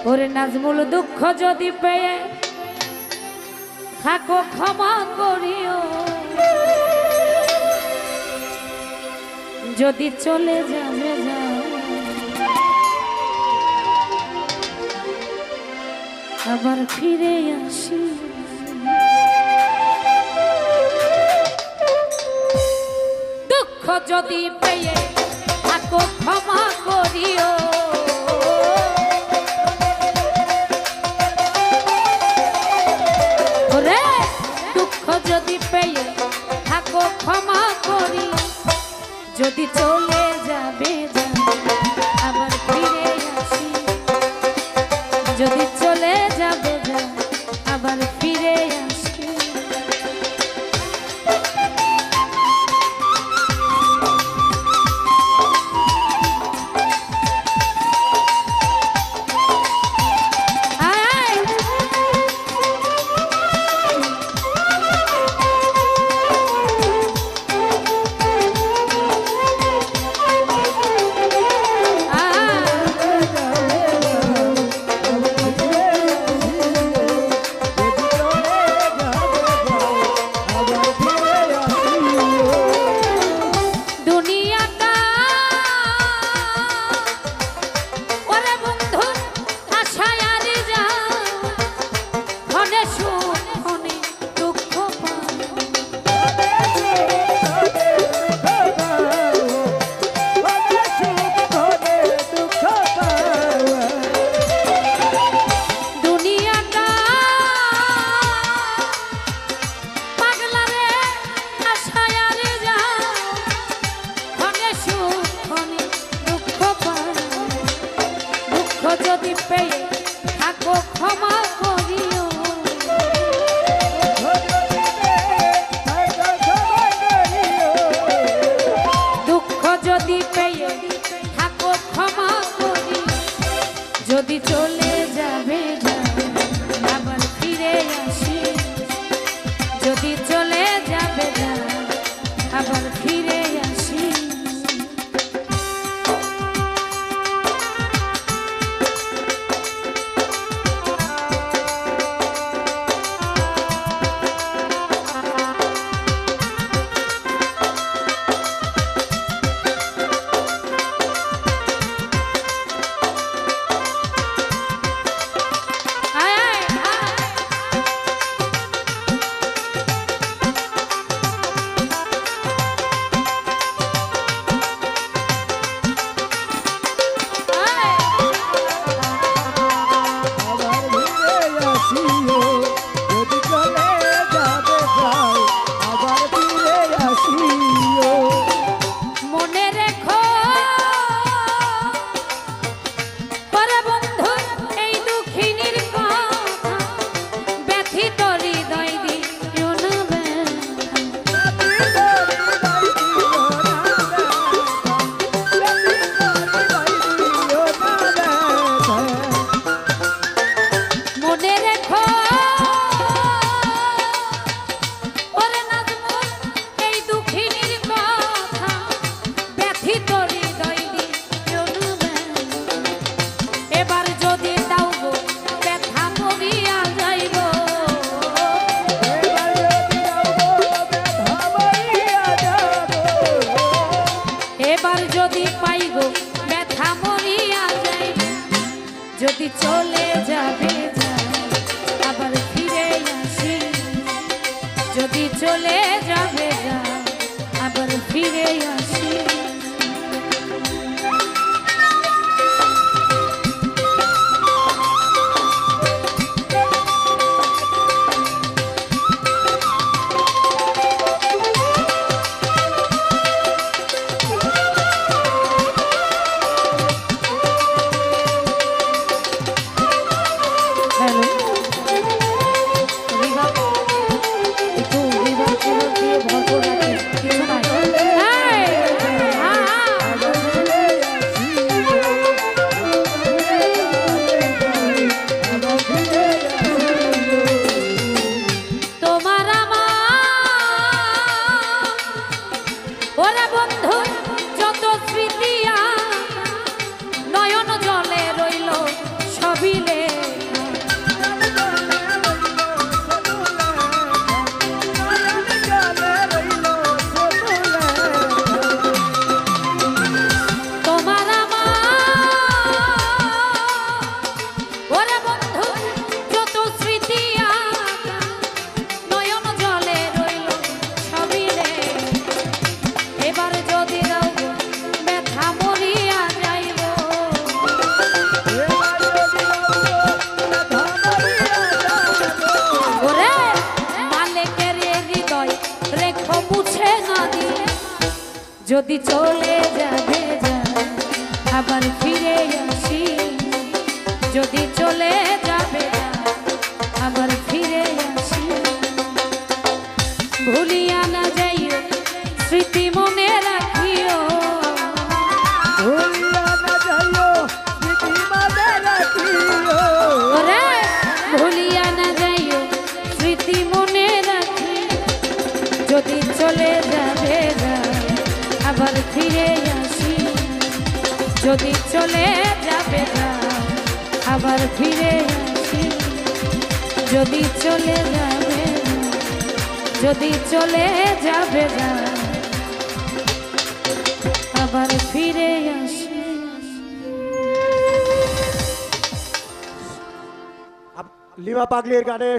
ওরে নাজমুল দুঃখ যদি পেয়ে থাকো ক্ষমা করিও, যদি চলে যাবে যাও আবার ফিরে আসি। দুঃখ যদি পেয়ে থাকো ক্ষমা করিও, দুঃখ যদি পেয়ে থাকো ক্ষমা করি, যদি চলে যাবে আবার ফিরে আসি, যদি চলে যাবে আবার ফিরে আসি। যদি পেয়ে থাকো ক্ষমা করিও, দুঃখ যদি পেয়ে থাকো ক্ষমা করি, যদি চলে যাবে আবার ফিরে আসি, যদি চলে যাবে আবার ফিরে আসি। যদি চলে যাবে আবার ফিরে আসি, যদি চলে যাবে আবার ফিরে আসি। ভরপুর রাখি কিছু নাই। যদি চলে যাবে যা আবার ফিরে আসি যদি চলে যাবে যা আবার ফিরে আসি ভুলিয়া না যাইও স্মৃতি মনে রাখিও ভুলিয়া না যাইও স্মৃতি মনে রাখিও ওরে ভুলিয়া না যাইও স্মৃতি মনে রাখি যদি চলে যাবে যা আবার ফিরে আসি যদি চলে যাবে যা আবার ফিরে আসি যদি চলে যাবে যদি চলে যাবে যা আবার ফিরে আসি লিমা পাগলির গানে